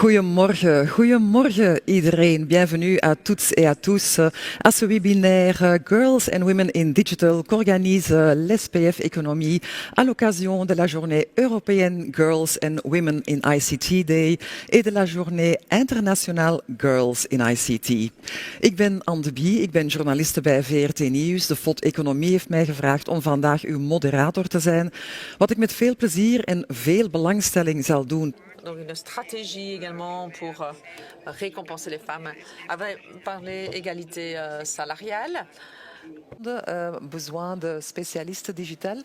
Goedemorgen iedereen. Bienvenue à toutes et à tous à ce webinaire Girls and Women in Digital qu'organise l'SPF Économie à l'occasion de la journée européenne Girls and Women in ICT Day et de la journée internationale Girls in ICT. Ik ben Anne de Bie, ik ben journaliste bij VRT Nieuws. De FOD Economie heeft mij gevraagd om vandaag uw moderator te zijn, wat ik met veel plezier en veel belangstelling zal doen. Donc une stratégie également pour récompenser les femmes. Avait parlé égalité salariale. Besoin de spécialistes digitales.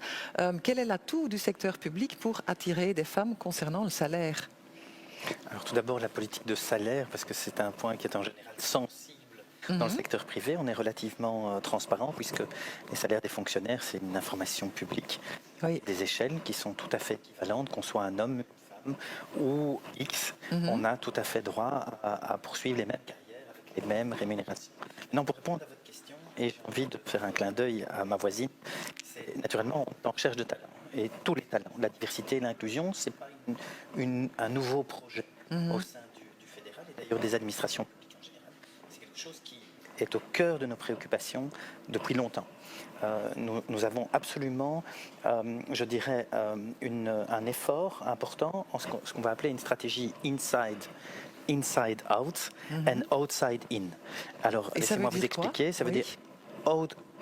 Quel est l'atout du secteur public pour attirer des femmes concernant le salaire? Alors tout d'abord la politique de salaire, parce que c'est un point qui est en général sensible dans le secteur privé. On est relativement transparent puisque les salaires des fonctionnaires, c'est une information publique. Oui. Des échelles qui sont tout à fait équivalentes, qu'on soit un homme, ou X, on a tout à fait droit à poursuivre les mêmes carrières avec les mêmes rémunérations. Maintenant, pour répondre à votre question, et j'ai envie de faire un clin d'œil à ma voisine, c'est naturellement on est en recherche de talents, et tous les talents. La diversité et l'inclusion, ce n'est pas un nouveau projet au sein du fédéral et d'ailleurs des administrations publiques en général. C'est quelque chose qui est au cœur de nos préoccupations depuis longtemps. Nous avons absolument, je dirais, un effort important en ce qu'on va appeler une stratégie inside out and outside in. Alors, laissez-moi vous expliquer. Ça veut dire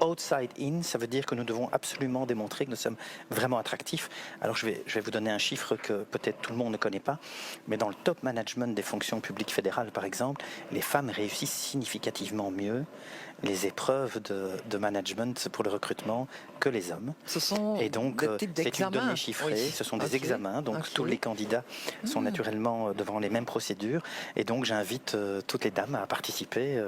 outside in, ça veut dire que nous devons absolument démontrer que nous sommes vraiment attractifs. Alors je vais vous donner un chiffre que peut-être tout le monde ne connaît pas, mais dans le top management des fonctions publiques fédérales, par exemple, les femmes réussissent significativement mieux les épreuves de management pour le recrutement que les hommes. Ce sont et donc, des types d'examens. C'est une donnée chiffrée, oui. Ce sont des examens, donc tous les candidats sont naturellement devant les mêmes procédures, et donc j'invite toutes les dames à participer.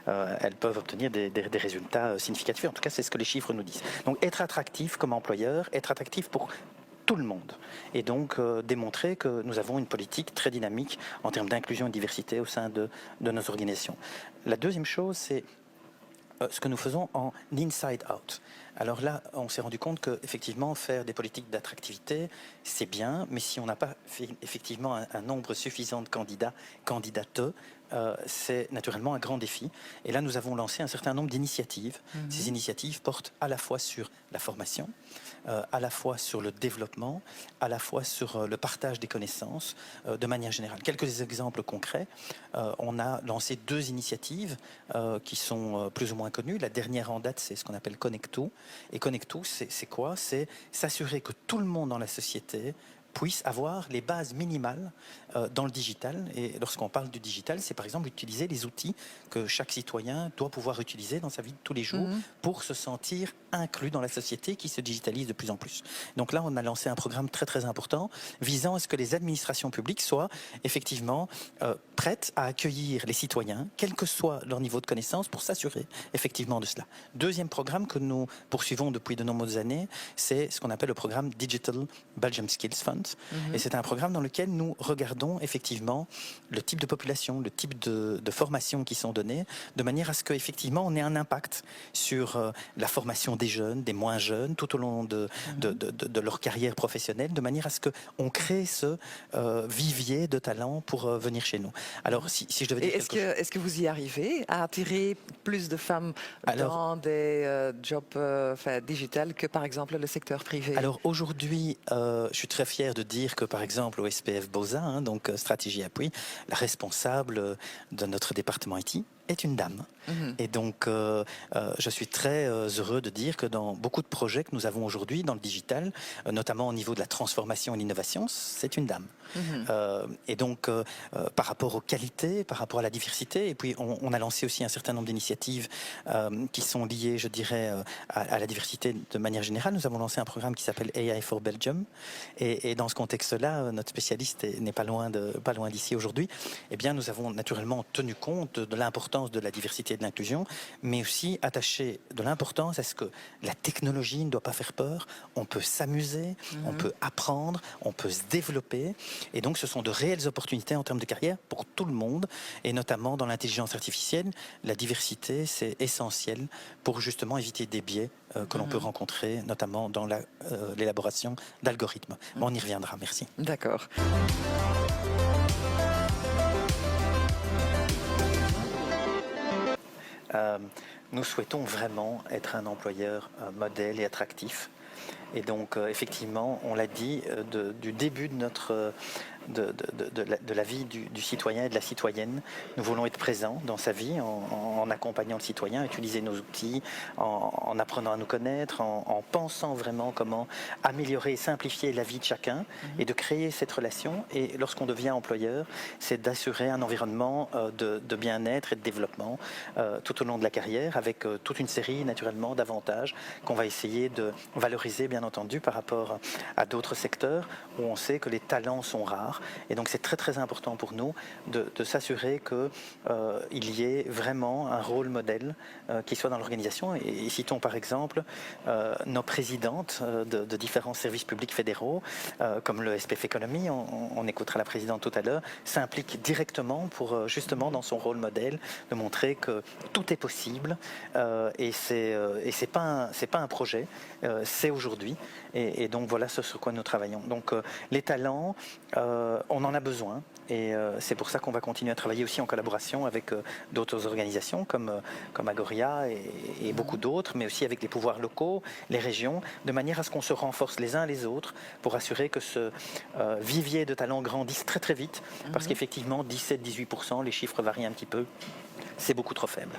Elles peuvent obtenir des résultats significatifs. En tout cas, c'est ce que les chiffres nous disent. Donc, être attractif comme employeur, être attractif pour tout le monde. Et donc, démontrer que nous avons une politique très dynamique en termes d'inclusion et de diversité au sein de nos organisations. La deuxième chose, c'est ce que nous faisons en inside out. Alors là, on s'est rendu compte qu'effectivement, faire des politiques d'attractivité, c'est bien, mais si on n'a pas fait effectivement un nombre suffisant de candidates, c'est naturellement un grand défi. Et là, nous avons lancé un certain nombre d'initiatives. Ces initiatives portent à la fois sur la formation, à la fois sur le développement, à la fois sur le partage des connaissances, de manière générale. Quelques exemples concrets. On a lancé 2 initiatives qui sont plus ou moins connues. La dernière en date, c'est ce qu'on appelle Connecto. Et Connecto, c'est quoi? C'est s'assurer que tout le monde dans la société puisse avoir les bases minimales dans le digital. Et lorsqu'on parle du digital, c'est par exemple utiliser les outils que chaque citoyen doit pouvoir utiliser dans sa vie de tous les jours pour se sentir inclus dans la société qui se digitalise de plus en plus. Donc là, on a lancé un programme très très important visant à ce que les administrations publiques soient effectivement prêtes à accueillir les citoyens, quel que soit leur niveau de connaissance, pour s'assurer effectivement de cela. Deuxième programme que nous poursuivons depuis de nombreuses années, c'est ce qu'on appelle le programme Digital Belgium Skills Fund. Et c'est un programme dans lequel nous regardons effectivement le type de population, le type de formation qui sont données, de manière à ce qu'effectivement on ait un impact sur la formation des jeunes, des moins jeunes, tout au long de leur carrière professionnelle, de manière à ce qu'on crée ce vivier de talents pour venir chez nous. Alors si je devais dire est-ce que vous y arrivez à attirer plus de femmes dans des jobs digitales que par exemple le secteur privé? Alors aujourd'hui, je suis très fier de dire que par exemple au SPF Bosa, donc stratégie appui, la responsable de notre département IT est une dame. Et donc, je suis très heureux de dire que dans beaucoup de projets que nous avons aujourd'hui dans le digital, notamment au niveau de la transformation et l'innovation, c'est une dame. Et donc, par rapport aux qualités, par rapport à la diversité, et puis on a lancé aussi un certain nombre d'initiatives qui sont liées, je dirais, à la diversité de manière générale. Nous avons lancé un programme qui s'appelle AI for Belgium. Et dans ce contexte-là, notre spécialiste n'est pas loin d'ici aujourd'hui. Eh bien, nous avons naturellement tenu compte de l'importance l'importance de la diversité et de l'inclusion, mais aussi attacher de l'importance à ce que la technologie ne doit pas faire peur. On peut s'amuser, on peut apprendre, on peut se développer. Et donc, ce sont de réelles opportunités en termes de carrière pour tout le monde, et notamment dans l'intelligence artificielle. La diversité, c'est essentiel pour justement éviter des biais que l'on peut rencontrer, notamment dans l'élaboration d'algorithmes. On y reviendra, merci. D'accord. Nous souhaitons vraiment être un employeur modèle et attractif. Et donc, effectivement, on l'a dit, du début de notre... De la vie du citoyen et de la citoyenne. Nous voulons être présents dans sa vie en accompagnant le citoyen, utiliser nos outils, en apprenant à nous connaître, en pensant vraiment comment améliorer et simplifier la vie de chacun et de créer cette relation. Et lorsqu'on devient employeur, c'est d'assurer un environnement de bien-être et de développement tout au long de la carrière, avec toute une série naturellement d'avantages qu'on va essayer de valoriser bien entendu par rapport à d'autres secteurs où on sait que les talents sont rares. Et donc c'est très très important pour nous de s'assurer qu'il y ait vraiment un rôle modèle qui soit dans l'organisation. Et citons par exemple nos présidentes de différents services publics fédéraux, comme le SPF Economy, on écoutera la présidente tout à l'heure, s'implique directement pour justement dans son rôle modèle de montrer que tout est possible et c'est pas un projet, c'est aujourd'hui. Et donc voilà ce sur quoi nous travaillons. Donc les talents, on en a besoin et c'est pour ça qu'on va continuer à travailler aussi en collaboration avec d'autres organisations comme Agoria et beaucoup d'autres, mais aussi avec les pouvoirs locaux, les régions, de manière à ce qu'on se renforce les uns les autres pour assurer que ce vivier de talents grandisse très très vite, parce qu'effectivement 17-18%, les chiffres varient un petit peu, c'est beaucoup trop faible.